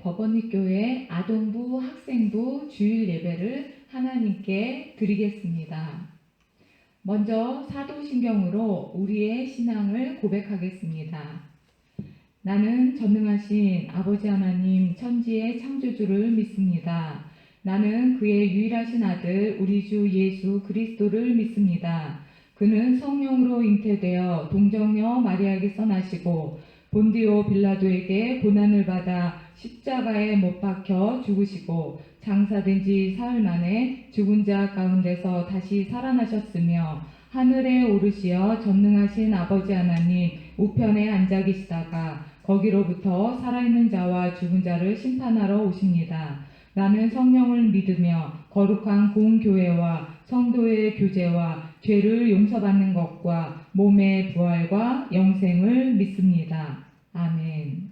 법원리교회 아동부 학생부 주일 예배를 하나님께 드리겠습니다. 먼저 사도신경으로 우리의 신앙을 고백하겠습니다. 나는 전능하신 아버지 하나님 천지의 창조주를 믿습니다. 나는 그의 유일하신 아들 우리 주 예수 그리스도를 믿습니다. 그는 성령으로 잉태되어 동정녀 마리아에게서 나시고 본디오 빌라도에게 고난을 받아 십자가에 못 박혀 죽으시고 장사된 지 사흘 만에 죽은 자 가운데서 다시 살아나셨으며 하늘에 오르시어 전능하신 아버지 하나님 우편에 앉아 계시다가 거기로부터 살아있는 자와 죽은 자를 심판하러 오십니다. 나는 성령을 믿으며 거룩한 공교회와 성도의 교제와 죄를 용서받는 것과 몸의 부활과 영생을 믿습니다. 아멘.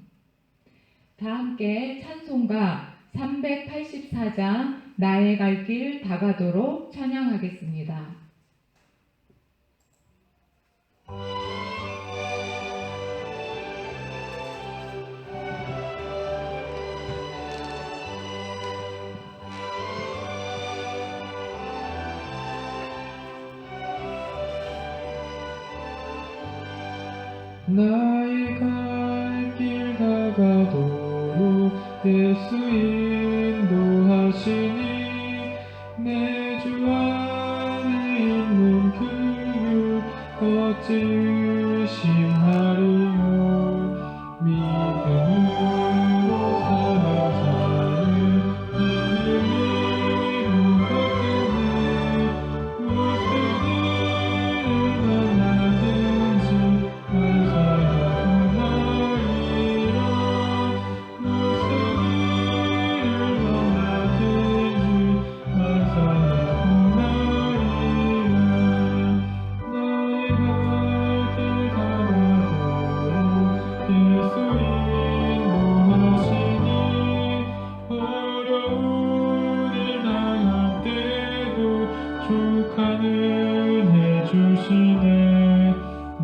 다 함께 찬송가 384장 나의 갈 길 다가도록 찬양하겠습니다. 나의 갈 길 다가도록 예수 인도하시니 내 주 안에 있는 그 육 어찌 의심하리요. 믿음으로 사는 자는 이름이 무엇이니 무슨 일을 만나든지 족한 은혜 주시네.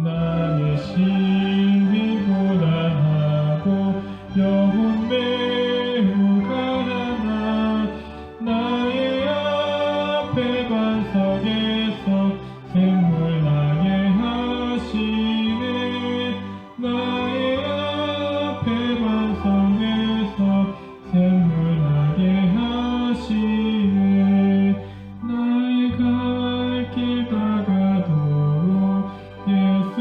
나의 심히 고단하고 영혼 매우 가난한 나의 앞에 반석에서 샘물 나게 하시네. 나의 앞에 반석에서 샘물 나게 하시네. 나의 갈 길 다가도록 예수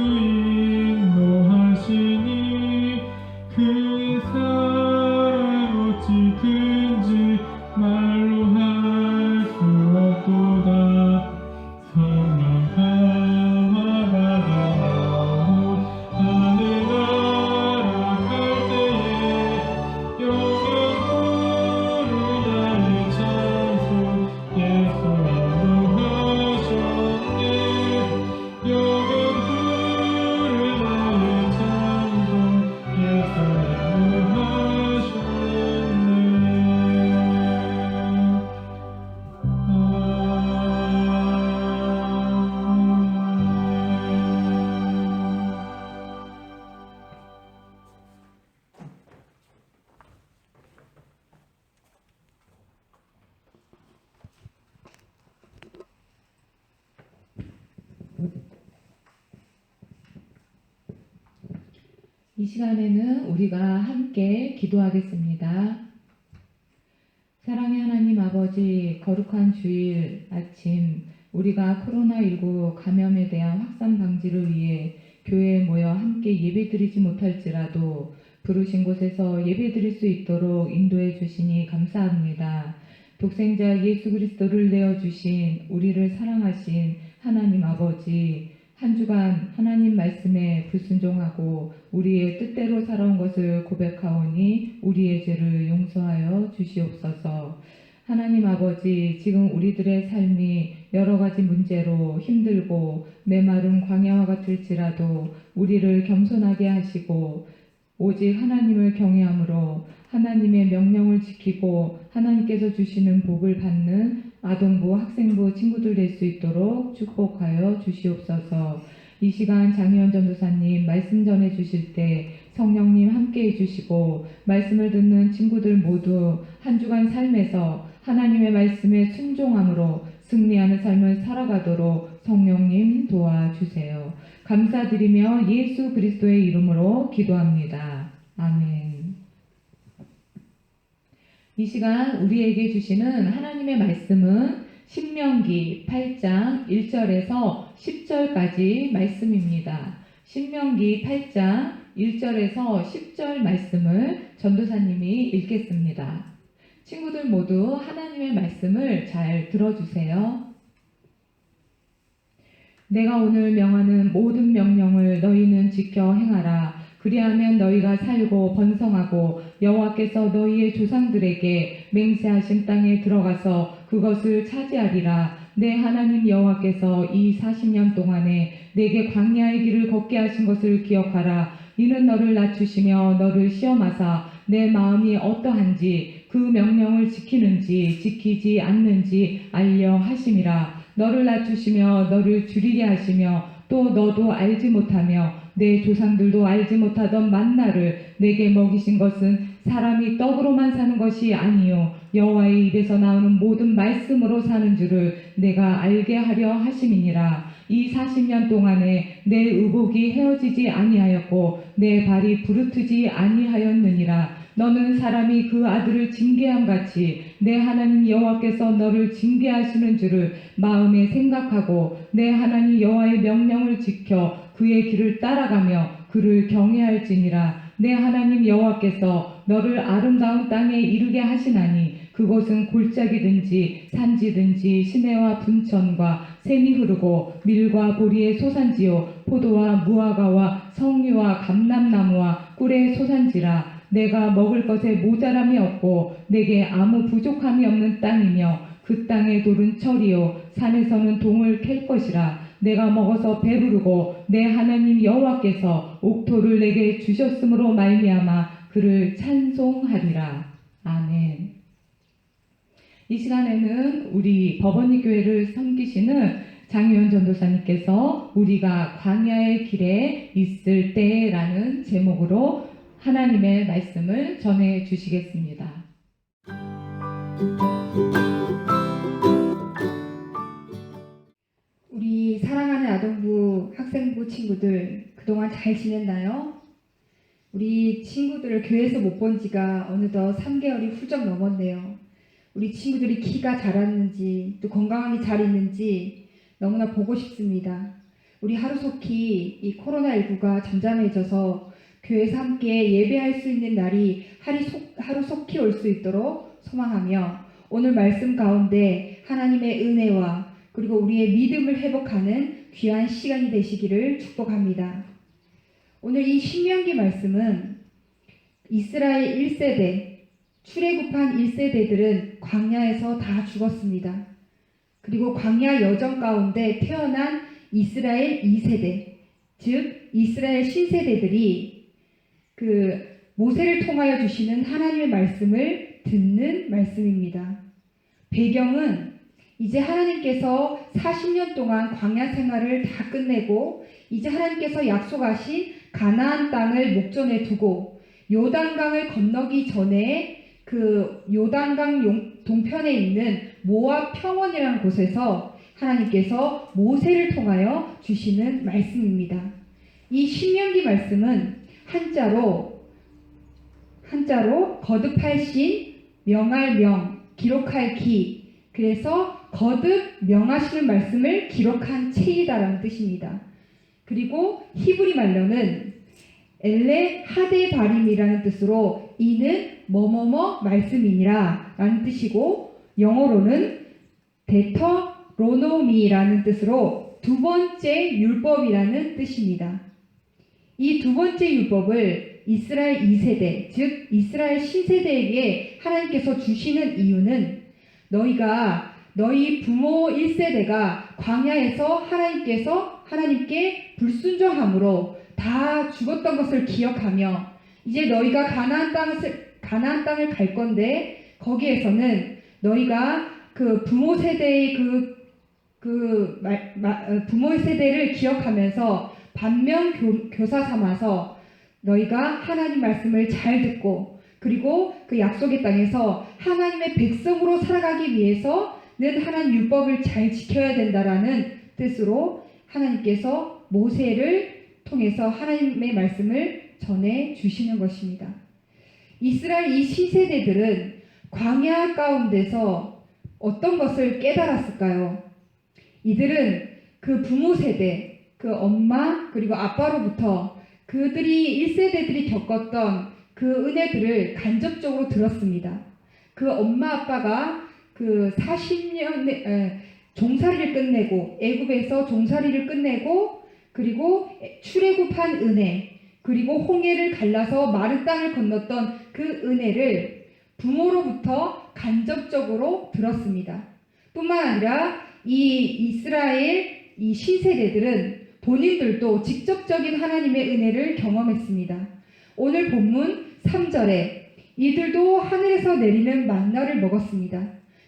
인도하시니 그의 사랑 어찌 큰지 말로 할 수 없도다. 성령 감화 받으며 하늘 날아갈 때에 영영으로 나의 찬송 예수 인도하셨네. 영영으로 나의 찬송 예수 이 시간에는 우리가 함께 기도하겠습니다. 사랑의 하나님 아버지, 거룩한 주일 아침 우리가 코로나19 감염에 대한 확산 방지를 위해 교회에 모여 함께 예배드리지 못할지라도 부르신 곳에서 예배드릴 수 있도록 인도해 주시니 감사합니다. 독생자 예수 그리스도를 내어주신 우리를 사랑하신 하나님 아버지, 한 주간 하나님 말씀에 불순종하고 우리의 뜻대로 살아온 것을 고백하오니 우리의 죄를 용서하여 주시옵소서. 하나님 아버지, 지금 우리들의 삶이 여러 가지 문제로 힘들고 메마른 광야와 같을지라도 우리를 겸손하게 하시고 오직 하나님을 경외함으로 하나님의 명령을 지키고 하나님께서 주시는 복을 받는 아동부, 학생부 친구들 될 수 있도록 축복하여 주시옵소서. 이 시간 장희원 전도사님 말씀 전해 주실 때 성령님 함께 해주시고 말씀을 듣는 친구들 모두 한 주간 삶에서 하나님의 말씀에 순종함으로 승리하는 삶을 살아가도록 성령님 도와주세요. 감사드리며 예수 그리스도의 이름으로 기도합니다. 아멘. 이 시간 우리에게 주시는 하나님의 말씀은 신명기 8장 1절에서 10절까지 말씀입니다. 신명기 8장 1절에서 10절 말씀을 전도사님이 읽겠습니다. 친구들 모두 하나님의 말씀을 잘 들어주세요. 내가 오늘 명하는 모든 명령을 너희는 지켜 행하라. 그리하면 너희가 살고 번성하고 여호와께서 너희의 조상들에게 맹세하신 땅에 들어가서 그것을 차지하리라. 내 하나님 여호와께서 이 40년 동안에 내게 광야의 길을 걷게 하신 것을 기억하라. 이는 너를 낮추시며 너를 시험하사 내 마음이 어떠한지 그 명령을 지키는지 지키지 않는지 알려 하심이라. 너를 낮추시며 너를 줄이게 하시며 또 너도 알지 못하며 내 조상들도 알지 못하던 만나를 내게 먹이신 것은 사람이 떡으로만 사는 것이 아니요 여호와의 입에서 나오는 모든 말씀으로 사는 줄을 내가 알게 하려 하심이니라. 이 40년 동안에 내 의복이 헤어지지 아니하였고 내 발이 부르트지 아니하였느니라. 너는 사람이 그 아들을 징계함 같이 내 하나님 여호와께서 너를 징계하시는 줄을 마음에 생각하고 내 하나님 여호와의 명령을 지켜 그의 길을 따라가며 그를 경외할지니라. 내 하나님 여호와께서 너를 아름다운 땅에 이르게 하시나니 그곳은 골짜기든지 산지든지 시내와 분천과 샘이 흐르고 밀과 보리의 소산지요 포도와 무화과와 성류와 감람나무와 꿀의 소산지라. 내가 먹을 것에 모자람이 없고 내게 아무 부족함이 없는 땅이며 그 땅의 돌은 철이요 산에서는 동을 캘 것이라. 내가 먹어서 배부르고 내 하나님 여호와께서 옥토를 내게 주셨으므로 말미암아 그를 찬송하리라. 아멘. 이 시간에는 우리 법원리 교회를 섬기시는 장희원 전도사님께서 우리가 광야의 길에 있을 때라는 제목으로 하나님의 말씀을 전해 주시겠습니다. 우리 사랑하는 아동부 학생부 친구들 그동안 잘 지냈나요? 우리 친구들을 교회에서 못 본 지가 어느덧 3개월이 훌쩍 넘었네요. 우리 친구들이 키가 자랐는지 또 건강하게 잘 있는지 너무나 보고 싶습니다. 우리 하루속히 이 코로나19가 잠잠해져서 교회에서 함께 예배할 수 있는 날이 하루속히 올 수 있도록 소망하며 오늘 말씀 가운데 하나님의 은혜와 그리고 우리의 믿음을 회복하는 귀한 시간이 되시기를 축복합니다. 오늘 이 신명기 말씀은 이스라엘 1세대, 출애굽한 1세대들은 광야에서 다 죽었습니다. 그리고 광야 여정 가운데 태어난 이스라엘 2세대, 즉 이스라엘 신세대들이 그 모세를 통하여 주시는 하나님의 말씀을 듣는 말씀입니다. 배경은 이제 하나님께서 40년 동안 광야 생활을 다 끝내고 이제 하나님께서 약속하신 가나안 땅을 목전에 두고 요단강을 건너기 전에 그 요단강 동편에 있는 모압 평원이라는 곳에서 하나님께서 모세를 통하여 주시는 말씀입니다. 이 신명기 말씀은 한자로 거듭할 신, 명할 명, 기록할 기, 그래서 거듭 명하시는 말씀을 기록한 책이다라는 뜻입니다. 그리고 히브리 말로는 엘레 하데 바림이라는 뜻으로 이는 뭐뭐뭐 말씀이니라 라는 뜻이고 영어로는 데터로노미라는 뜻으로 두 번째 율법이라는 뜻입니다. 이 두 번째 율법을 이스라엘 2세대, 즉 이스라엘 신세대에게 하나님께서 주시는 이유는 너희 부모 1세대가 광야에서 하나님께 불순종함으로 다 죽었던 것을 기억하며 이제 너희가 가나안 땅을 갈 건데 거기에서는 너희가 그 부모 세대의 부모의 세대를 기억하면서 반면 교사 삼아서 너희가 하나님 말씀을 잘 듣고 그리고 그 약속의 땅에서 하나님의 백성으로 살아가기 위해서는 하나님 율법을 잘 지켜야 된다라는 뜻으로 하나님께서 모세를 통해서 하나님의 말씀을 전해 주시는 것입니다. 이스라엘 이 시세대들은 광야 가운데서 어떤 것을 깨달았을까요? 이들은 그 부모 세대, 그 엄마 그리고 아빠로부터 그들이 1세대들이 겪었던 그 은혜들을 간접적으로 들었습니다. 그 엄마 아빠가 그 40년 종살이를 끝내고 애굽에서 종살이를 끝내고 그리고 출애굽한 은혜 그리고 홍해를 갈라서 마른 땅을 건넜던 그 은혜를 부모로부터 간접적으로 들었습니다. 뿐만 아니라 이 이스라엘 이 신세대들은 본인들도 직접적인 하나님의 은혜를 경험했습니다. 오늘 본문 3절에 이들도 하늘에서 내리는 만나를 먹었습니다.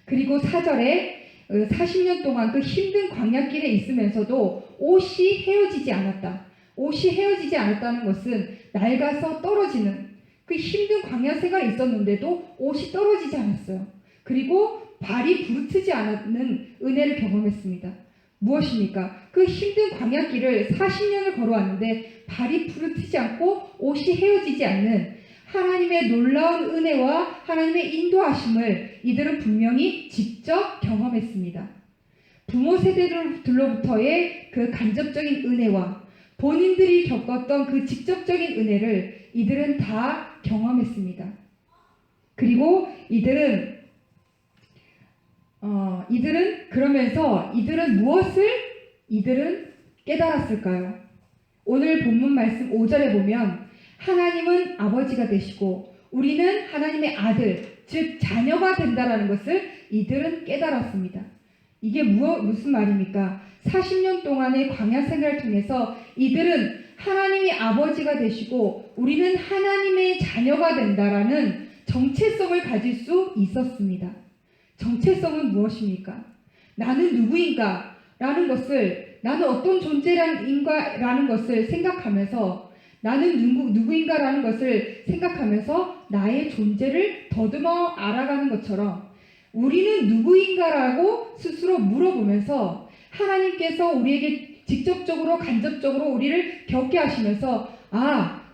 그리고 4절에 40년 동안 그 힘든 광야길에 있으면서도 옷이 헤어지지 않았다. 옷이 헤어지지 않았다는 것은 낡아서 떨어지는 그 힘든 광야 생활이 있었는데도 옷이 떨어지지 않았어요. 그리고 발이 부르트지 않는 은혜를 경험했습니다. 무엇입니까? 그 힘든 광야길을 40년을 걸어왔는데 발이 부르트지 않고 옷이 헤어지지 않는 하나님의 놀라운 은혜와 하나님의 인도하심을 이들은 분명히 직접 경험했습니다. 부모 세대들로부터의 그 간접적인 은혜와 본인들이 겪었던 그 직접적인 은혜를 이들은 다 경험했습니다. 그리고 이들은 그러면서 무엇을 깨달았을까요? 오늘 본문 말씀 5절에 보면 하나님은 아버지가 되시고 우리는 하나님의 아들, 즉 자녀가 된다라는 것을 이들은 깨달았습니다. 이게 무슨 말입니까? 40년 동안의 광야 생활을 통해서 이들은 하나님이 아버지가 되시고 우리는 하나님의 자녀가 된다라는 정체성을 가질 수 있었습니다. 정체성은 무엇입니까? 나는 누구인가? 라는 것을, 나는 어떤 존재인가? 라는 것을 생각하면서 나는 누구인가라는 것을 생각하면서 나의 존재를 더듬어 알아가는 것처럼 우리는 누구인가라고 스스로 물어보면서 하나님께서 우리에게 직접적으로 간접적으로 우리를 겪게 하시면서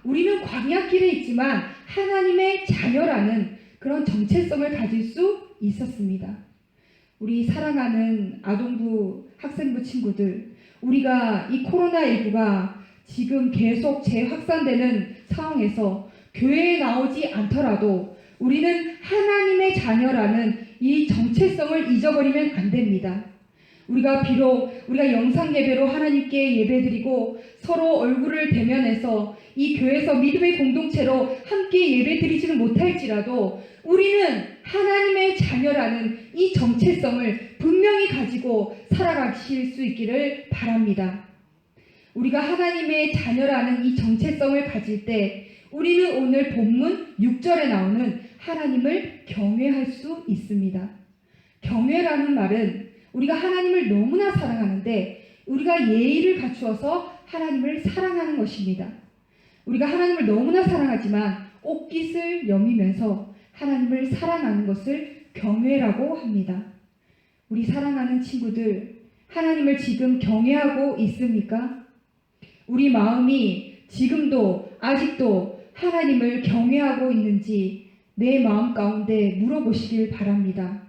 우리는 광야길에 있지만 하나님의 자녀라는 그런 정체성을 가질 수 있었습니다. 우리 사랑하는 아동부 학생부 친구들, 우리가 이 코로나19가 지금 계속 재확산되는 상황에서 교회에 나오지 않더라도 우리는 하나님의 자녀라는 이 정체성을 잊어버리면 안 됩니다. 우리가 영상 예배로 하나님께 예배드리고 서로 얼굴을 대면해서 이 교회에서 믿음의 공동체로 함께 예배드리지는 못할지라도 우리는 하나님의 자녀라는 이 정체성을 분명히 가지고 살아가실 수 있기를 바랍니다. 우리가 하나님의 자녀라는 이 정체성을 가질 때 우리는 오늘 본문 6절에 나오는 하나님을 경외할 수 있습니다. 경외라는 말은 우리가 하나님을 너무나 사랑하는데 우리가 예의를 갖추어서 하나님을 사랑하는 것입니다. 우리가 하나님을 너무나 사랑하지만 옷깃을 여미면서 하나님을 사랑하는 것을 경외라고 합니다. 우리 사랑하는 친구들, 하나님을 지금 경외하고 있습니까? 우리 마음이 지금도 아직도 하나님을 경외하고 있는지 내 마음 가운데 물어보시길 바랍니다.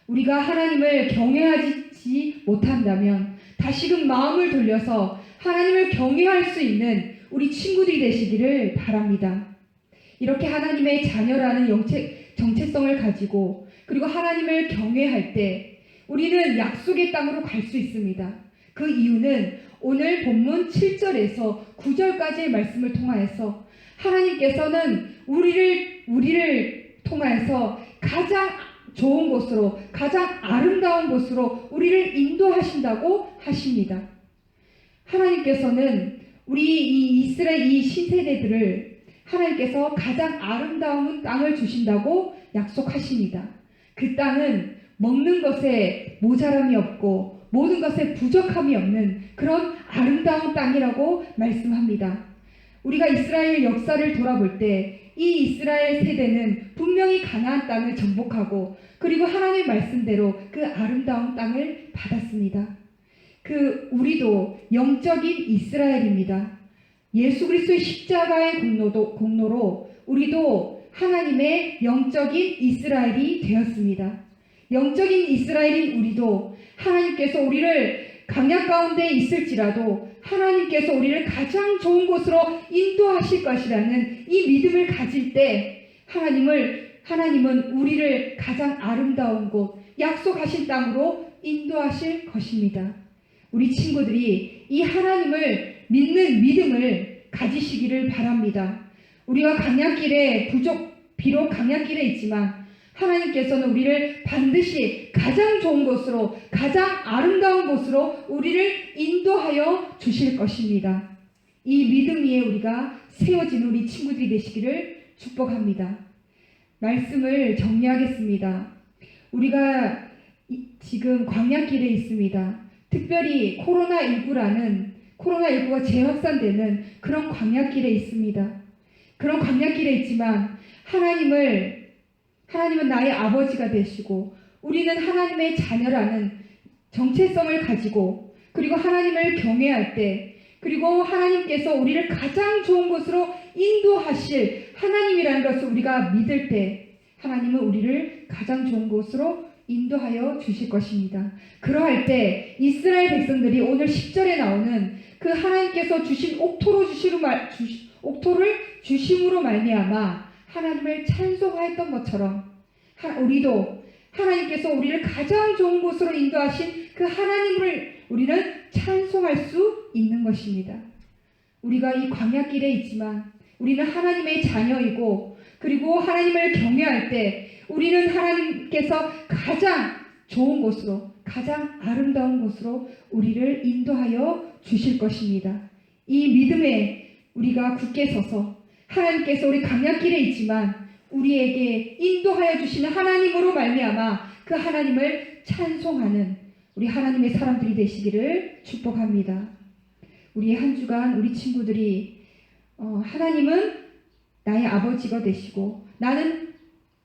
우리가 하나님을 경외하지 못한다면 다시금 마음을 돌려서 하나님을 경외할 수 있는 우리 친구들이 되시기를 바랍니다. 이렇게 하나님의 자녀라는 정체성을 가지고 그리고 하나님을 경외할 때 우리는 약속의 땅으로 갈 수 있습니다. 그 이유는 오늘 본문 7절에서 9절까지의 말씀을 통하여서 하나님께서는 우리를 통하여서 가장 좋은 곳으로, 가장 아름다운 곳으로 우리를 인도하신다고 하십니다. 하나님께서는 우리 이 이스라엘 이 신세대들을 하나님께서 가장 아름다운 땅을 주신다고 약속하십니다. 그 땅은 먹는 것에 모자람이 없고 모든 것에 부족함이 없는 그런 아름다운 땅이라고 말씀합니다. 우리가 이스라엘 역사를 돌아볼 때 이 이스라엘 세대는 분명히 가나안 땅을 정복하고 그리고 하나님의 말씀대로 그 아름다운 땅을 받았습니다. 우리도 영적인 이스라엘입니다. 예수 그리스도의 십자가의 공로로 우리도 하나님의 영적인 이스라엘이 되었습니다. 영적인 이스라엘인 우리도 하나님께서 우리를 강약 가운데 있을지라도 하나님께서 우리를 가장 좋은 곳으로 인도하실 것이라는 이 믿음을 가질 때 하나님은 우리를 가장 아름다운 곳, 약속하신 땅으로 인도하실 것입니다. 우리 친구들이 이 하나님을 믿는 믿음을 가지시기를 바랍니다. 우리가 비록 강약길에 있지만 하나님께서는 우리를 반드시 가장 좋은 곳으로, 가장 아름다운 곳으로 우리를 인도하여 주실 것입니다. 이 믿음 위에 우리가 세워진 우리 친구들이 되시기를 축복합니다. 말씀을 정리하겠습니다. 우리가 지금 광야길에 있습니다. 특별히 코로나19가 재확산되는 그런 광야길에 있습니다. 그런 광야길에 있지만 하나님은 나의 아버지가 되시고 우리는 하나님의 자녀라는 정체성을 가지고 그리고 하나님을 경외할 때 그리고 하나님께서 우리를 가장 좋은 곳으로 인도하실 하나님이라는 것을 우리가 믿을 때 하나님은 우리를 가장 좋은 곳으로 인도하여 주실 것입니다. 그러할 때 이스라엘 백성들이 오늘 10절에 나오는 그 하나님께서 주신 옥토를 주심으로 말미암아 하나님을 찬송하였던 것처럼 우리도 하나님께서 우리를 가장 좋은 곳으로 인도하신 그 하나님을 우리는 찬송할 수 있는 것입니다. 우리가 이 광야길에 있지만 우리는 하나님의 자녀이고 그리고 하나님을 경외할 때 우리는 하나님께서 가장 좋은 곳으로 가장 아름다운 곳으로 우리를 인도하여 주실 것입니다. 이 믿음에 우리가 굳게 서서 하나님께서 우리 광야길에 있지만 우리에게 인도하여 주시는 하나님으로 말미암아 그 하나님을 찬송하는 우리 하나님의 사람들이 되시기를 축복합니다. 우리 한 주간 우리 친구들이 하나님은 나의 아버지가 되시고 나는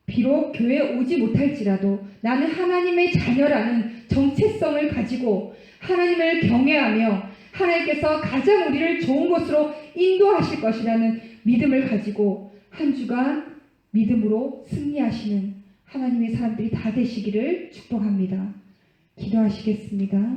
비록 교회에 오지 못할지라도 나는 하나님의 자녀라는 정체성을 가지고 하나님을 경외하며 하나님께서 가장 우리를 좋은 곳으로 인도하실 것이라는 믿음을 가지고 한 주간 믿음으로 승리하시는 하나님의 사람들이 다 되시기를 축복합니다. 기도하시겠습니다.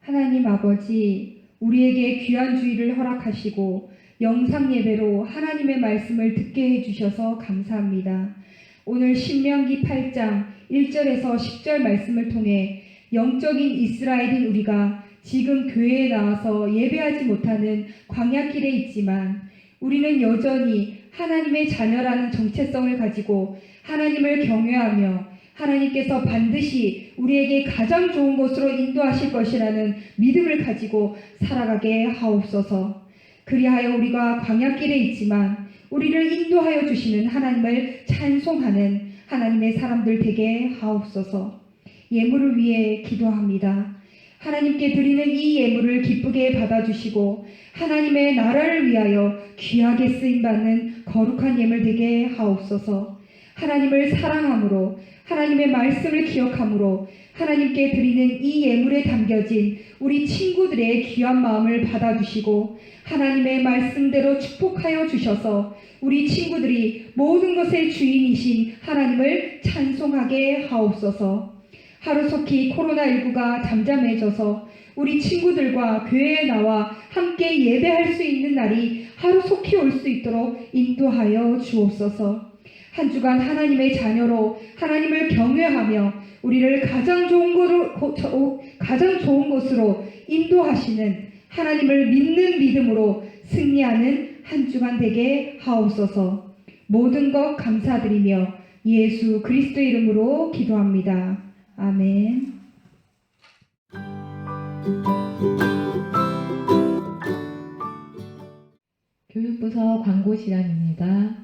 하나님 아버지, 우리에게 귀한 주일을 허락하시고 영상 예배로 하나님의 말씀을 듣게 해주셔서 감사합니다. 오늘 신명기 8장 1절에서 10절 말씀을 통해 영적인 이스라엘인 우리가 지금 교회에 나와서 예배하지 못하는 광야길에 있지만 우리는 여전히 하나님의 자녀라는 정체성을 가지고 하나님을 경외하며 하나님께서 반드시 우리에게 가장 좋은 곳으로 인도하실 것이라는 믿음을 가지고 살아가게 하옵소서. 그리하여 우리가 광야길에 있지만 우리를 인도하여 주시는 하나님을 찬송하는 하나님의 사람들 되게 하옵소서. 예물을 위해 기도합니다. 하나님께 드리는 이 예물을 기쁘게 받아주시고 하나님의 나라를 위하여 귀하게 쓰임받는 거룩한 예물 되게 하옵소서. 하나님을 사랑함으로 하나님의 말씀을 기억함으로 하나님께 드리는 이 예물에 담겨진 우리 친구들의 귀한 마음을 받아주시고 하나님의 말씀대로 축복하여 주셔서 우리 친구들이 모든 것의 주인이신 하나님을 찬송하게 하옵소서. 하루속히 코로나19가 잠잠해져서 우리 친구들과 교회에 나와 함께 예배할 수 있는 날이 하루속히 올 수 있도록 인도하여 주옵소서. 한 주간 하나님의 자녀로 하나님을 경외하며 우리를 가장 좋은 곳으로 인도하시는 하나님을 믿는 믿음으로 승리하는 한 주간 되게 하옵소서. 모든 것 감사드리며 예수 그리스도 이름으로 기도합니다. 아멘. 교육부서 광고 시간입니다.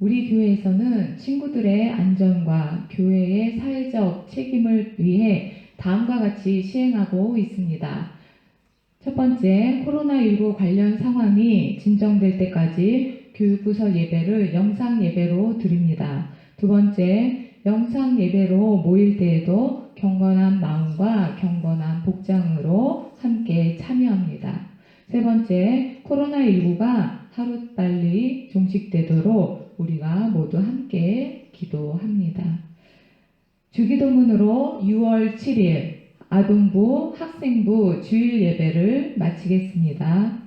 우리 교회에서는 친구들의 안전과 교회의 사회적 책임을 위해 다음과 같이 시행하고 있습니다. 첫 번째, 코로나19 관련 상황이 진정될 때까지 교육부서 예배를 영상 예배로 드립니다. 두 번째, 영상 예배로 모일 때에도 경건한 마음과 경건한 복장으로 함께 참여합니다. 세 번째, 코로나19가 하루빨리 종식되도록 우리가 모두 함께 기도합니다. 주기도문으로 6월 7일 아동부, 학생부 주일 예배를 마치겠습니다.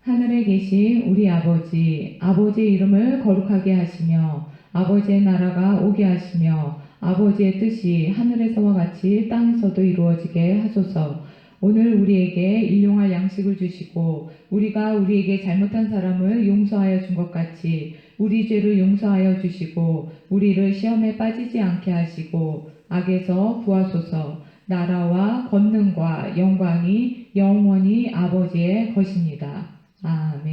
하늘에 계신 우리 아버지, 아버지의 이름을 거룩하게 하시며 아버지의 나라가 오게 하시며 아버지의 뜻이 하늘에서와 같이 땅에서도 이루어지게 하소서. 오늘 우리에게 일용할 양식을 주시고 우리가 우리에게 잘못한 사람을 용서하여 준 것 같이 우리 죄를 용서하여 주시고 우리를 시험에 빠지지 않게 하시고 악에서 구하소서. 나라와 권능과 영광이 영원히 아버지의 것입니다. 아멘.